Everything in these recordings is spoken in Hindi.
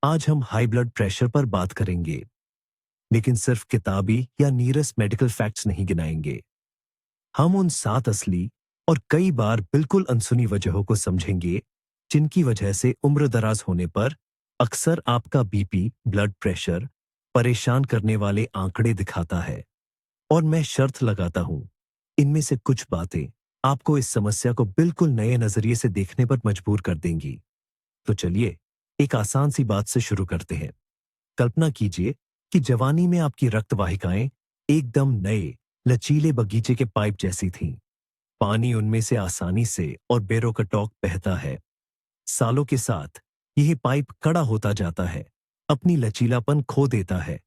आज हम हाई ब्लड प्रेशर पर बात करेंगे, लेकिन सिर्फ किताबी या नीरस मेडिकल फैक्ट्स नहीं गिनाएंगे। हम उन 7 असली और कई बार बिल्कुल अनसुनी वजहों को समझेंगे, जिनकी वजह से उम्र दराज होने पर अक्सर आपका बीपी, ब्लड प्रेशर परेशान करने वाले आंकड़े दिखाता है। और मैं शर्त लगाता हूं, इनमें से कुछ बातें आपको इस समस्या को बिल्कुल नए नजरिए से देखने पर मजबूर कर देंगी। तो चलिए, एक आसान सी बात से शुरू करते हैं। कल्पना कीजिए कि जवानी में आपकी रक्त वाहिकाएं एकदम नए, लचीले बगीचे के पाइप जैसी थीं। पानी उनमें से आसानी से और बेरोकटोक बहता है। सालों के साथ यह पाइप कड़ा होता जाता है, अपनी लचीलापन खो देता है।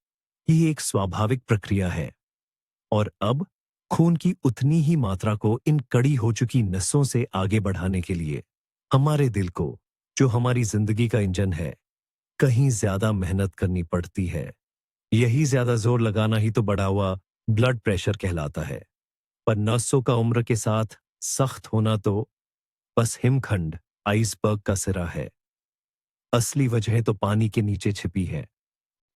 यह एक स्वाभाविक प्रक्रिया है। और अब खून की उतनी ही मात्रा को इन कड़ी हो चुकी नसों से आगे बढ़ाने के लिए हमारे दिल को, जो हमारी जिंदगी का इंजन है, कहीं ज्यादा मेहनत करनी पड़ती है। यही ज्यादा जोर लगाना ही तो बढ़ा हुआ ब्लड प्रेशर कहलाता है। पर नसों का उम्र के साथ सख्त होना तो बस हिमखंड, आइसबर्ग का सिरा है। असली वजह तो पानी के नीचे छिपी है।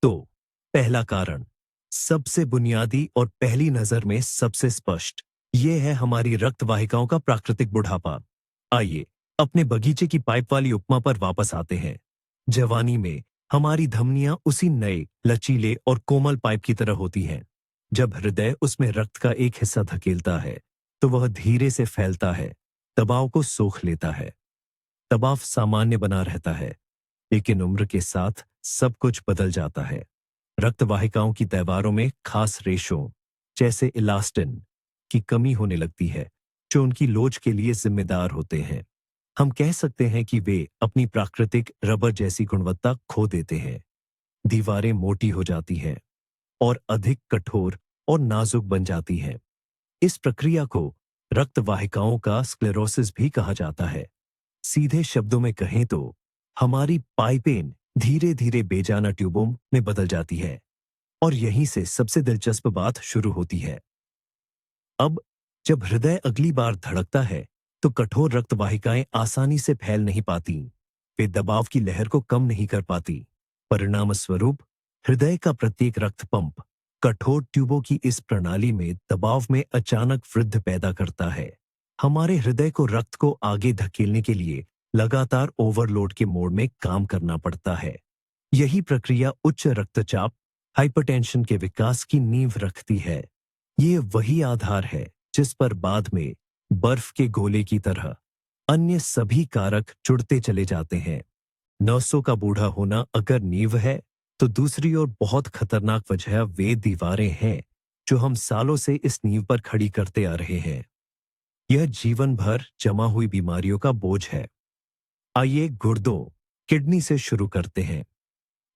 तो पहला कारण, सबसे बुनियादी और पहली नजर में सबसे स्पष्ट, यह है हमारी रक्त वाहिकाओं का प्राकृतिक बुढ़ापा। आइए अपने बगीचे की पाइप वाली उपमा पर वापस आते हैं। जवानी में हमारी धमनियां उसी नए, लचीले और कोमल पाइप की तरह होती हैं। जब हृदय उसमें रक्त का एक हिस्सा धकेलता है, तो वह धीरे से फैलता है, दबाव को सोख लेता है। दबाव सामान्य बना रहता है, लेकिन उम्र के साथ सब कुछ बदल जाता है। रक्त वाहिकाओं की दीवारों में खास रेशों, जैसे इलास्टिन, की कमी होने लगती है, जो उनकी लोच के लिए जिम्मेदार होते हैं। हम कह सकते हैं कि वे अपनी प्राकृतिक रबर जैसी गुणवत्ता खो देते हैं। दीवारें मोटी हो जाती हैं और अधिक कठोर और नाजुक बन जाती हैं। इस प्रक्रिया को रक्त वाहिकाओं का स्क्लेरोसिस भी कहा जाता है। सीधे शब्दों में कहें तो हमारी पाइपें धीरे धीरे बेजाना ट्यूबों में बदल जाती है। और यहीं से सबसे दिलचस्प बात शुरू होती है। अब जब हृदय अगली बार धड़कता है, तो कठोर रक्त वाहिकाएं आसानी से फैल नहीं पाती। वे दबाव की लहर को कम नहीं कर पाती। परिणाम स्वरूप हृदय का प्रत्येक रक्त पंप कठोर ट्यूबों की इस प्रणाली में दबाव में अचानक वृद्धि पैदा करता है। हमारे हृदय को रक्त को आगे धकेलने के लिए लगातार ओवरलोड के मोड में काम करना पड़ता है। यही प्रक्रिया उच्च रक्तचाप, हाइपरटेंशन के विकास की नींव रखती है। ये वही आधार है जिस पर बाद में बर्फ के गोले की तरह अन्य सभी कारक जुड़ते चले जाते हैं। नसों का बूढ़ा होना अगर नींव है, तो दूसरी ओर बहुत खतरनाक वजह वे दीवारें हैं जो हम सालों से इस नींव पर खड़ी करते आ रहे हैं। यह जीवन भर जमा हुई बीमारियों का बोझ है। आइए गुर्दों, किडनी से शुरू करते हैं।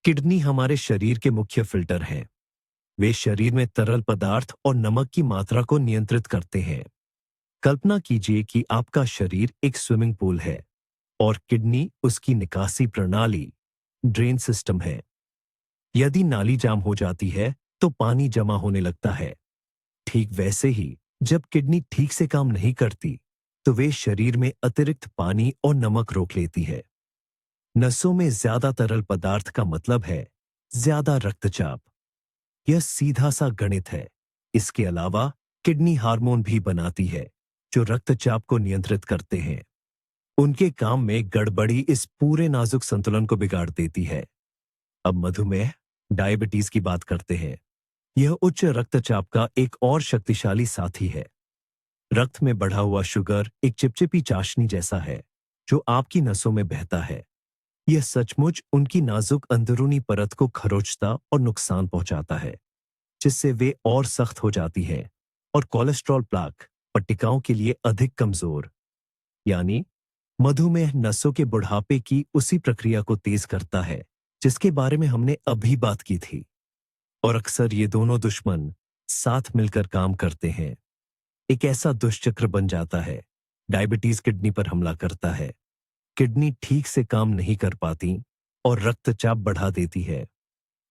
किडनी हमारे शरीर के मुख्य फिल्टर हैं। वे शरीर में तरल पदार्थ और नमक की मात्रा को नियंत्रित करते हैं। कल्पना कीजिए कि आपका शरीर एक स्विमिंग पूल है और किडनी उसकी निकासी प्रणाली, ड्रेन सिस्टम है। यदि नाली जाम हो जाती है, तो पानी जमा होने लगता है। ठीक वैसे ही जब किडनी ठीक से काम नहीं करती, तो वे शरीर में अतिरिक्त पानी और नमक रोक लेती है। नसों में ज्यादा तरल पदार्थ का मतलब है ज्यादा रक्तचाप। यह सीधा सा गणित है। इसके अलावा किडनी हार्मोन भी बनाती है, जो रक्तचाप को नियंत्रित करते हैं। उनके काम में गड़बड़ी इस पूरे नाजुक संतुलन को बिगाड़ देती है। अब मधुमेह, डायबिटीज की बात करते हैं। यह उच्च रक्तचाप का एक और शक्तिशाली साथी है। रक्त में बढ़ा हुआ शुगर एक चिपचिपी चाशनी जैसा है, जो आपकी नसों में बहता है। यह सचमुच उनकी नाजुक अंदरूनी परत को खरोंचता और नुकसान पहुंचाता है, जिससे वे और सख्त हो जाती है और कोलेस्ट्रॉल प्लाक, पट्टिकाओं के लिए अधिक कमजोर। यानी मधुमेह नसों के बुढ़ापे की उसी प्रक्रिया को तेज करता है, जिसके बारे में हमने अभी बात की थी। और अक्सर ये दोनों दुश्मन साथ मिलकर काम करते हैं। एक ऐसा दुष्चक्र बन जाता है। डायबिटीज किडनी पर हमला करता है। किडनी ठीक से काम नहीं कर पाती और रक्तचाप बढ़ा देती है।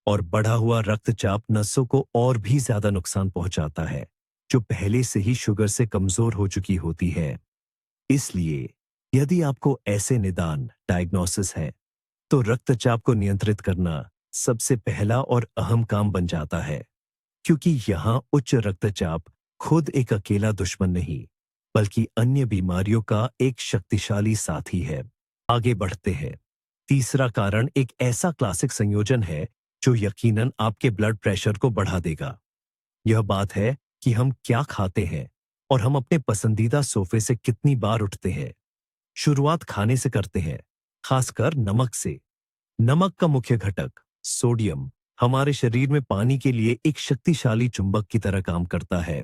और बढ़ा हुआ रक्तचाप नसों को और भी ज्यादा नुकसान पहुंचाता है, जो पहले से ही शुगर से कमजोर हो चुकी होती है। इसलिए यदि आपको ऐसे निदान, डायग्नोसिस है, तो रक्तचाप को नियंत्रित करना सबसे पहला और अहम काम बन जाता है, क्योंकि यहाँ उच्च रक्तचाप खुद एक अकेला दुश्मन नहीं, बल्कि अन्य बीमारियों का एक शक्तिशाली साथी है। आगे बढ़ते हैं। तीसरा कारण एक ऐसा क्लासिक संयोजन है जो यकीनन आपके ब्लड प्रेशर को बढ़ा देगा। यह बात है कि हम क्या खाते हैं और हम अपने पसंदीदा सोफे से कितनी बार उठते हैं। शुरुआत खाने से करते हैं, खासकर नमक से। नमक का मुख्य घटक सोडियम हमारे शरीर में पानी के लिए एक शक्तिशाली चुंबक की तरह काम करता है।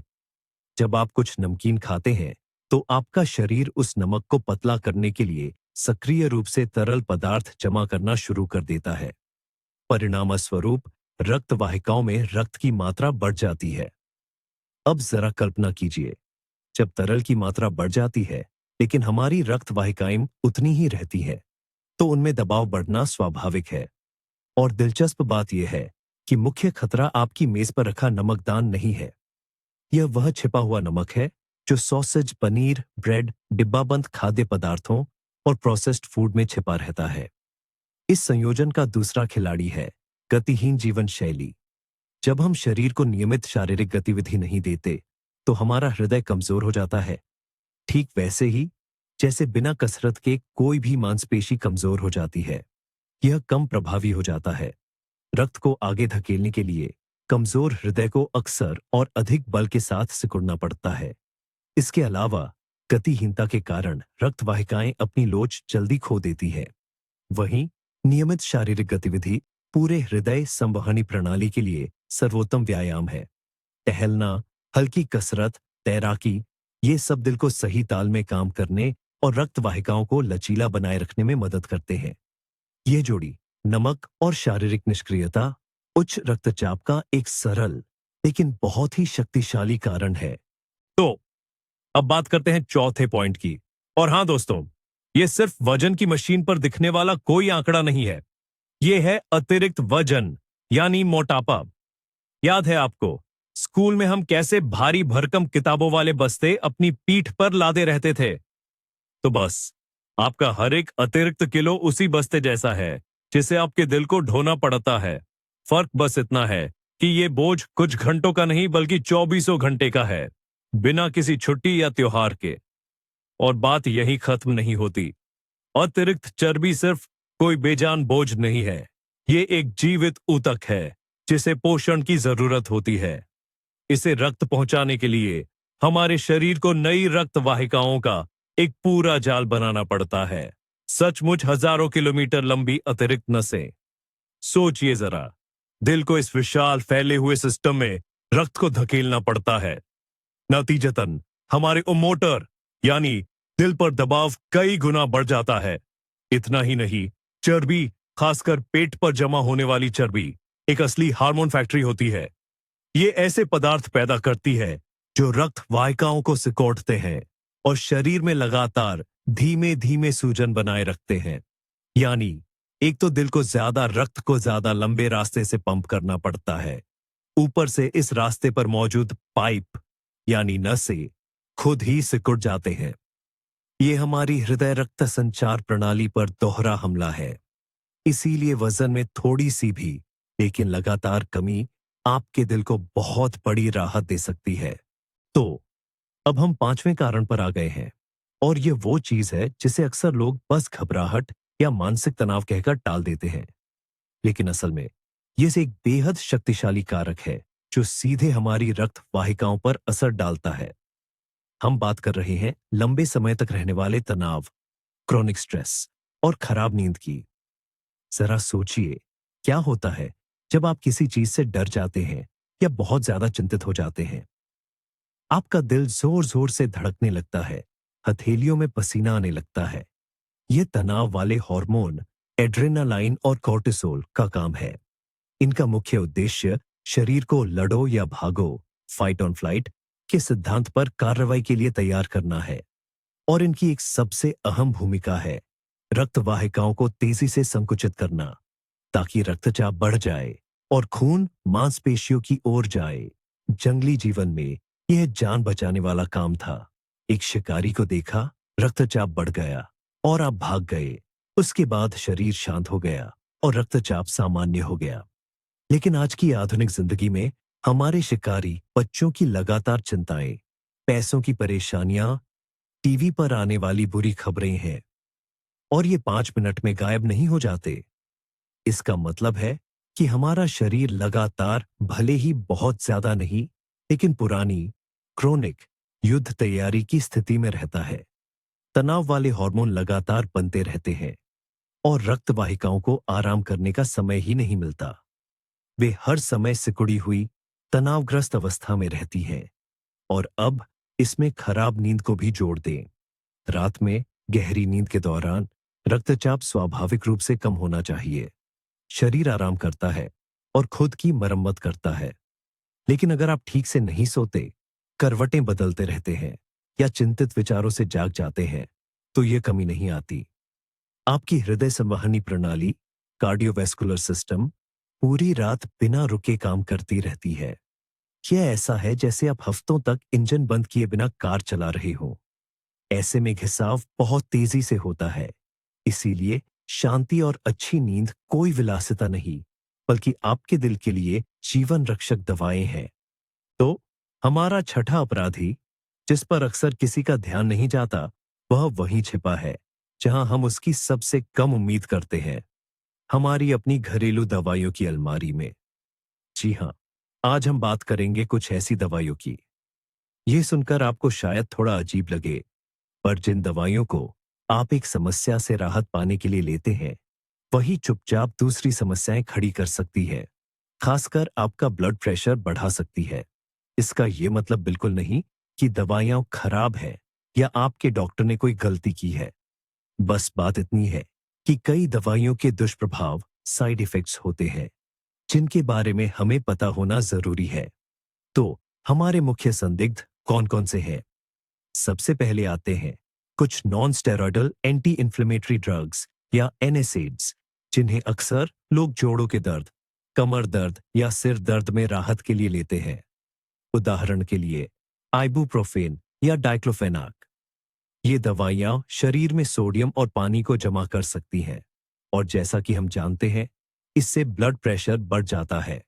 जब आप कुछ नमकीन खाते हैं तो आपका शरीर उस नमक को पतला करने के लिए सक्रिय रूप से तरल पदार्थ जमा करना शुरू कर देता है। परिणामस्वरूप रक्त वाहिकाओं में रक्त की मात्रा बढ़ जाती है। अब जरा कल्पना कीजिए, जब तरल की मात्रा बढ़ जाती है लेकिन हमारी रक्त वाहिकाएं उतनी ही रहती हैं, तो उनमें दबाव बढ़ना स्वाभाविक है। और दिलचस्प बात यह है कि मुख्य खतरा आपकी मेज पर रखा नमकदान नहीं है। यह वह छिपा हुआ नमक है जो सॉसेज, पनीर, ब्रेड, डिब्बाबंद खाद्य पदार्थों और प्रोसेस्ड फूड में छिपा रहता है। इस संयोजन का दूसरा खिलाड़ी है गतिहीन जीवन शैली। जब हम शरीर को नियमित शारीरिक गतिविधि नहीं देते तो हमारा हृदय कमजोर हो जाता है। ठीक वैसे ही जैसे बिना कसरत के कोई भी मांसपेशी कमजोर हो जाती है, यह कम प्रभावी हो जाता है। रक्त को आगे धकेलने के लिए कमजोर हृदय को अक्सर और अधिक बल के साथ सिकुड़ना पड़ता है। इसके अलावा गतिहीनता के कारण रक्त वाहिकाएं अपनी लोच जल्दी खो देती है। वहीं नियमित शारीरिक गतिविधि पूरे हृदय संवहनी प्रणाली के लिए सर्वोत्तम व्यायाम है। टहलना, हल्की कसरत, तैराकी, ये सब दिल को सही ताल में काम करने और रक्त वाहिकाओं को लचीला बनाए रखने में मदद करते हैं। ये जोड़ी नमक और शारीरिक निष्क्रियता उच्च रक्तचाप का एक सरल लेकिन बहुत ही शक्तिशाली कारण है। तो अब बात करते हैं चौथे पॉइंट की। और हां दोस्तों, यह सिर्फ वजन की मशीन पर दिखने वाला कोई आंकड़ा नहीं है। यह है अतिरिक्त वजन, यानी मोटापा। याद है आपको स्कूल में हम कैसे भारी भरकम किताबों वाले बस्ते अपनी पीठ पर लादे रहते थे? तो बस आपका हर एक अतिरिक्त किलो उसी बस्ते जैसा है जिसे आपके दिल को ढोना पड़ता है। फर्क बस इतना है कि ये बोझ कुछ घंटों का नहीं बल्कि 24 घंटे का है, बिना किसी छुट्टी या त्योहार के। और बात यही खत्म नहीं होती। अतिरिक्त चर्बी सिर्फ कोई बेजान बोझ नहीं है, ये एक जीवित ऊतक है जिसे पोषण की जरूरत होती है। इसे रक्त पहुंचाने के लिए हमारे शरीर को नई रक्त वाहिकाओं का एक पूरा जाल बनाना पड़ता है। सचमुच हजारों किलोमीटर लंबी अतिरिक्त नसें। सोचिए जरा, दिल को इस विशाल फैले हुए सिस्टम में रक्त को धकेलना पड़ता है। नतीजतन हमारे मोटर यानी दिल पर दबाव कई गुना बढ़ जाता है। इतना ही नहीं, चर्बी, खासकर पेट पर जमा होने वाली चर्बी, एक असली हार्मोन फैक्ट्री होती है। ये ऐसे पदार्थ पैदा करती है जो रक्त वाहिकाओं को सिकोड़ते हैं और शरीर में लगातार धीमे धीमे सूजन बनाए रखते हैं। यानी एक तो दिल को ज्यादा रक्त को ज्यादा लंबे रास्ते से पंप करना पड़ता है, ऊपर से इस रास्ते पर मौजूद पाइप यानी नसें खुद ही सिकुड़ जाते हैं। ये हमारी हृदय रक्त संचार प्रणाली पर दोहरा हमला है। इसीलिए वजन में थोड़ी सी भी लेकिन लगातार कमी आपके दिल को बहुत बड़ी राहत दे सकती है। तो अब हम पांचवें कारण पर आ गए हैं, और ये वो चीज है जिसे अक्सर लोग बस घबराहट या मानसिक तनाव कहकर टाल देते हैं। लेकिन असल में ये एक बेहद शक्तिशाली कारक है जो सीधे हमारी रक्त वाहिकाओं पर असर डालता है। हम बात कर रहे हैं लंबे समय तक रहने वाले तनाव, क्रॉनिक स्ट्रेस और खराब नींद की। जरा सोचिए, क्या होता है जब आप किसी चीज से डर जाते हैं या बहुत ज्यादा चिंतित हो जाते हैं? आपका दिल जोर जोर से धड़कने लगता है, हथेलियों में पसीना आने लगता है। ये तनाव वाले हार्मोन एड्रेनालाइन और कॉर्टिसोल का काम है। इनका मुख्य उद्देश्य शरीर को लड़ो या भागो, फाइट ऑन फ्लाइट के सिद्धांत पर कार्रवाई के लिए तैयार करना है। और इनकी एक सबसे अहम भूमिका है रक्त वाहिकाओं को तेजी से संकुचित करना, ताकि रक्तचाप बढ़ जाए और खून मांसपेशियों की ओर जाए। जंगली जीवन में यह जान बचाने वाला काम था। एक शिकारी को देखा, रक्तचाप बढ़ गया और आप भाग गए, उसके बाद शरीर शांत हो गया और रक्तचाप सामान्य हो गया। लेकिन आज की आधुनिक जिंदगी में हमारे शिकारी बच्चों की लगातार चिंताएं, पैसों की परेशानियां, टीवी पर आने वाली बुरी खबरें हैं और ये 5 मिनट में गायब नहीं हो जाते। इसका मतलब है कि हमारा शरीर लगातार भले ही बहुत ज्यादा नहीं, लेकिन पुरानी क्रोनिक युद्ध तैयारी की स्थिति में रहता है। तनाव वाले हार्मोन लगातार बनते रहते हैं और रक्त वाहिकाओं को आराम करने का समय ही नहीं मिलता। वे हर समय सिकुड़ी हुई तनावग्रस्त अवस्था में रहती हैं और अब इसमें खराब नींद को भी जोड़ दें। रात में गहरी नींद के दौरान रक्तचाप स्वाभाविक रूप से कम होना चाहिए। शरीर आराम करता है और खुद की मरम्मत करता है। लेकिन अगर आप ठीक से नहीं सोते, करवटें बदलते रहते हैं या चिंतित विचारों से जाग जाते हैं, तो ये कमी नहीं आती। आपकी हृदय संवहनी प्रणाली, कार्डियोवैस्कुलर सिस्टम, पूरी रात बिना रुके काम करती रहती है। यह ऐसा है जैसे आप हफ्तों तक इंजन बंद किए बिना कार चला रहे हो। ऐसे में घिसाव बहुत तेजी से होता है। इसीलिए शांति और अच्छी नींद कोई विलासिता नहीं, बल्कि आपके दिल के लिए जीवन रक्षक दवाएं हैं। तो हमारा छठा अपराधी, जिस पर अक्सर किसी का ध्यान नहीं जाता, वह वहीं छिपा है जहां हम उसकी सबसे कम उम्मीद करते हैं, हमारी अपनी घरेलू दवाइयों की अलमारी में। जी हाँ, आज हम बात करेंगे कुछ ऐसी दवाइयों की। ये सुनकर आपको शायद थोड़ा अजीब लगे, पर जिन दवाइयों को आप एक समस्या से राहत पाने के लिए लेते हैं, वही चुपचाप दूसरी समस्याएं खड़ी कर सकती है। खासकर आपका ब्लड प्रेशर बढ़ा सकती है। इसका यह मतलब बिल्कुल नहीं कि दवाइयां खराब है या आपके डॉक्टर ने कोई गलती की है। बस बात इतनी है कि कई दवाइयों के दुष्प्रभाव, साइड इफेक्ट्स होते हैं, जिनके बारे में हमें पता होना जरूरी है। तो हमारे मुख्य संदिग्ध कौन कौन से हैं? सबसे पहले आते हैं कुछ non steroidal anti inflammatory drugs या एनएसएड्स, जिन्हें अक्सर लोग जोड़ों के दर्द, कमर दर्द या सिर दर्द में राहत के लिए लेते हैं। उदाहरण के लिए आइबुप्रोफेन या डाइक्लोफेनाक। ये दवाइयां शरीर में सोडियम और पानी को जमा कर सकती हैं और जैसा कि हम जानते हैं, इससे ब्लड प्रेशर बढ़ जाता है।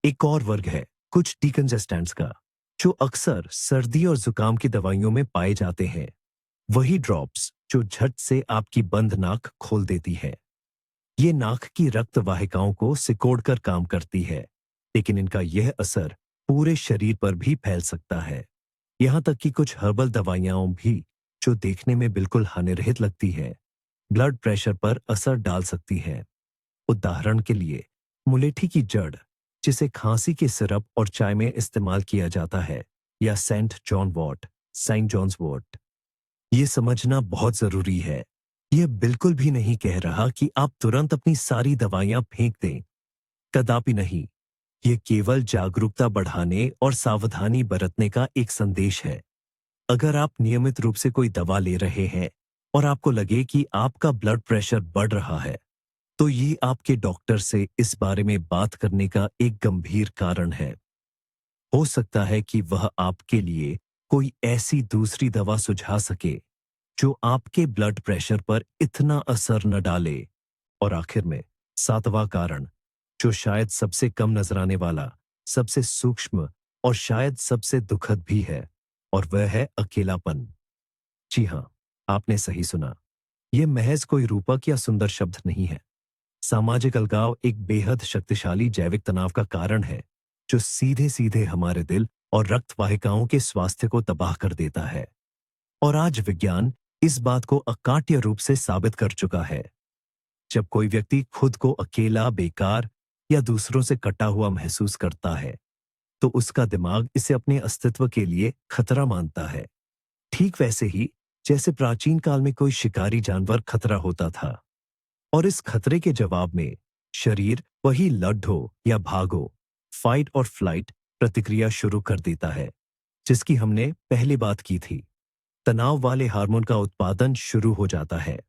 एक और वर्ग है कुछ डिकंजेस्टेंट्स का, जो अक्सर सर्दी और जुकाम की दवाइयों में पाए जाते हैं। वही ड्रॉप्स जो झट से आपकी बंद नाक खोल देती है। ये नाक की रक्त वाहिकाओं को सिकोड़कर काम करती है, लेकिन इनका यह असर पूरे शरीर पर भी फैल सकता है। यहाँ तक कि कुछ हर्बल दवाइयां भी, जो देखने में बिल्कुल हानिरहित लगती है, ब्लड प्रेशर पर असर डाल सकती हैं। उदाहरण के लिए मुलेठी की जड़, जिसे खांसी के सिरप और चाय में इस्तेमाल किया जाता है, या सेंट जॉन्स वॉट। ये समझना बहुत जरूरी है। यह बिल्कुल भी नहीं कह रहा कि आप तुरंत अपनी सारी दवाइयां फेंक दें। कदापि नहीं। यह केवल जागरूकता बढ़ाने और सावधानी बरतने का एक संदेश है। अगर आप नियमित रूप से कोई दवा ले रहे हैं और आपको लगे कि आपका ब्लड प्रेशर बढ़ रहा है, तो ये आपके डॉक्टर से इस बारे में बात करने का एक गंभीर कारण है। हो सकता है कि वह आपके लिए कोई ऐसी दूसरी दवा सुझा सके जो आपके ब्लड प्रेशर पर इतना असर न डाले। और आखिर में सातवां कारण, जो शायद सबसे कम नजर आने वाला, सबसे सूक्ष्म और शायद सबसे दुखद भी है, और वह है अकेलापन। जी हाँ, आपने सही सुना। यह महज कोई रूपक या सुंदर शब्द नहीं है। सामाजिक अलगाव एक बेहद शक्तिशाली जैविक तनाव का कारण है, जो सीधे सीधे हमारे दिल और रक्त वाहिकाओं के स्वास्थ्य को तबाह कर देता है। और आज विज्ञान इस बात को अकाट्य रूप से साबित कर चुका है। जब कोई व्यक्ति खुद को अकेला, बेकार या दूसरों से कटा हुआ महसूस करता है, तो उसका दिमाग इसे अपने अस्तित्व के लिए खतरा मानता है। ठीक वैसे ही जैसे प्राचीन काल में कोई शिकारी जानवर खतरा होता था, और इस खतरे के जवाब में शरीर वही लड़ो या भागो, फाइट और फ्लाइट प्रतिक्रिया शुरू कर देता है, जिसकी हमने पहले बात की थी। तनाव वाले हार्मोन का उत्पादन शुरू हो जाता है,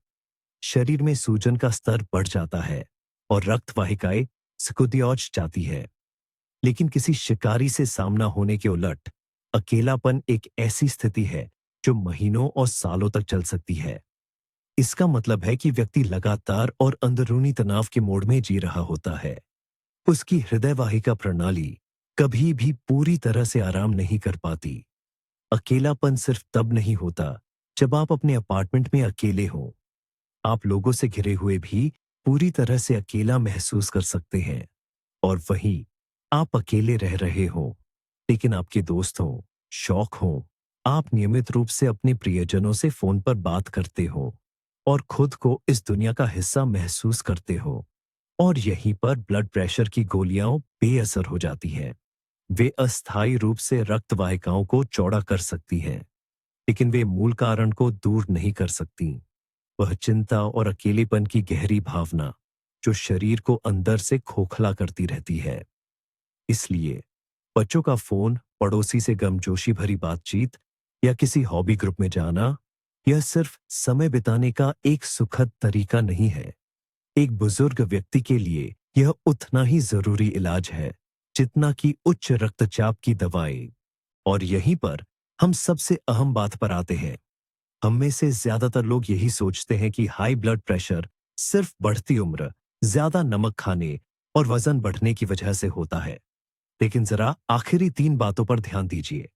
शरीर में सूजन का स्तर बढ़ जाता है और रक्त वाहिकाएं सिकुड़ जाती है। लेकिन किसी शिकारी से सामना होने के उलट, अकेलापन एक ऐसी स्थिति है जो महीनों और सालों तक चल सकती है। इसका मतलब है कि व्यक्ति लगातार और अंदरूनी तनाव के मोड में जी रहा होता है। उसकी हृदय वाहिका प्रणाली कभी भी पूरी तरह से आराम नहीं कर पाती। अकेलापन सिर्फ तब नहीं होता जब आप अपने अपार्टमेंट में अकेले हों। आप लोगों से घिरे हुए भी पूरी तरह से अकेला महसूस कर सकते हैं। और वहीं आप अकेले रह रहे हों, लेकिन आपके दोस्त हों, शौक हों, आप नियमित रूप से अपने प्रियजनों से फोन पर बात करते हो और खुद को इस दुनिया का हिस्सा महसूस करते हो। और यहीं पर ब्लड प्रेशर की गोलियां बेअसर हो जाती हैं। वे अस्थायी रूप से रक्त वाहिकाओं को चौड़ा कर सकती हैं, लेकिन वे मूल कारण को दूर नहीं कर सकती। वह चिंता और अकेलेपन की गहरी भावना जो शरीर को अंदर से खोखला करती रहती है। इसलिए बच्चों का फोन, पड़ोसी से गर्मजोशी भरी बातचीत या किसी हॉबी ग्रुप में जाना, यह सिर्फ समय बिताने का एक सुखद तरीका नहीं है। एक बुजुर्ग व्यक्ति के लिए यह उतना ही जरूरी इलाज है जितना कि उच्च रक्तचाप की दवाएं। और यहीं पर हम सबसे अहम बात पर आते हैं। हम में से ज्यादातर लोग यही सोचते हैं कि हाई ब्लड प्रेशर सिर्फ बढ़ती उम्र, ज्यादा नमक खाने और वजन बढ़ने की वजह से होता है। लेकिन जरा आखिरी 3 बातों पर ध्यान दीजिए।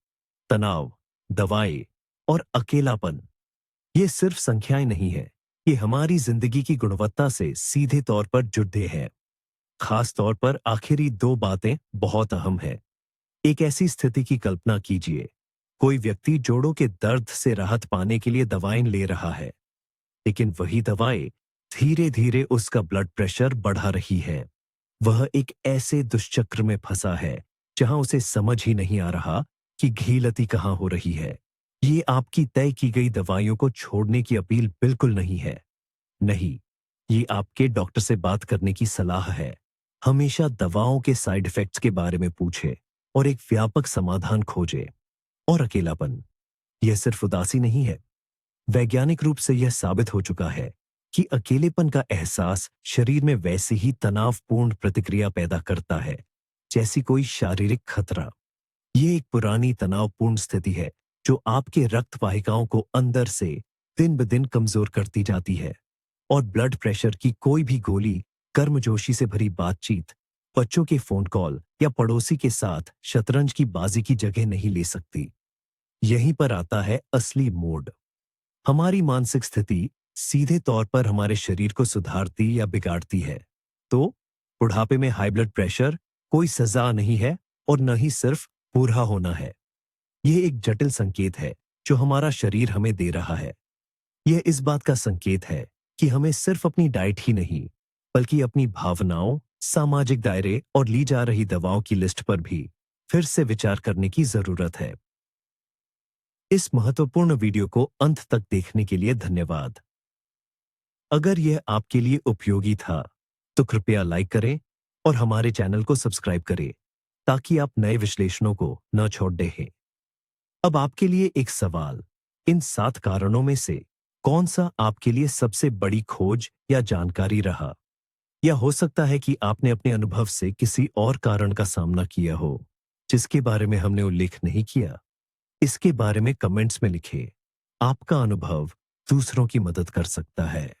तनाव, दवाएं और अकेलापन। ये सिर्फ संख्याएं नहीं है, ये हमारी जिंदगी की गुणवत्ता से सीधे तौर पर जुड़े हैं। खास तौर पर आखिरी 2 बातें बहुत अहम है। एक ऐसी स्थिति की कल्पना कीजिए, कोई व्यक्ति जोड़ों के दर्द से राहत पाने के लिए दवाएं ले रहा है, लेकिन वही दवाएं धीरे धीरे उसका ब्लड प्रेशर बढ़ा रही है। वह एक ऐसे दुष्चक्र में फंसा है जहां उसे समझ ही नहीं आ रहा कि घीलती कहां हो रही है। ये आपकी तय की गई दवाइयों को छोड़ने की अपील बिल्कुल नहीं है। नहीं, ये आपके डॉक्टर से बात करने की सलाह है। हमेशा दवाओं के साइड इफेक्ट्स के बारे में पूछे और एक व्यापक समाधान खोजे। और अकेलापन, यह सिर्फ उदासी नहीं है। वैज्ञानिक रूप से यह साबित हो चुका है कि अकेलेपन का एहसास शरीर में वैसे ही तनावपूर्ण प्रतिक्रिया पैदा करता है जैसी कोई शारीरिक खतरा। ये एक पुरानी तनावपूर्ण स्थिति है जो आपके रक्त वाहिकाओं को अंदर से दिन ब दिन कमजोर करती जाती है। और ब्लड प्रेशर की कोई भी गोली, गर्मजोशी से भरी बातचीत, बच्चों के फोन कॉल या पड़ोसी के साथ शतरंज की बाजी की जगह नहीं ले सकती। यहीं पर आता है असली मोड़। हमारी मानसिक स्थिति सीधे तौर पर हमारे शरीर को सुधारती या बिगाड़ती है। तो बुढ़ापे में हाई ब्लड प्रेशर कोई सजा नहीं है और न ही सिर्फ बूढ़ा होना है। यह एक जटिल संकेत है जो हमारा शरीर हमें दे रहा है। यह इस बात का संकेत है कि हमें सिर्फ अपनी डाइट ही नहीं, बल्कि अपनी भावनाओं, सामाजिक दायरे और ली जा रही दवाओं की लिस्ट पर भी फिर से विचार करने की जरूरत है। इस महत्वपूर्ण वीडियो को अंत तक देखने के लिए धन्यवाद। अगर यह आपके लिए उपयोगी था, तो कृपया लाइक करें और हमारे चैनल को सब्सक्राइब करें ताकि आप नए विश्लेषणों को न छोड़ दें। अब आपके लिए एक सवाल, इन 7 कारणों में से कौन सा आपके लिए सबसे बड़ी खोज या जानकारी रहा? या हो सकता है कि आपने अपने अनुभव से किसी और कारण का सामना किया हो जिसके बारे में हमने उल्लेख नहीं किया। इसके बारे में कमेंट्स में लिखें। आपका अनुभव दूसरों की मदद कर सकता है।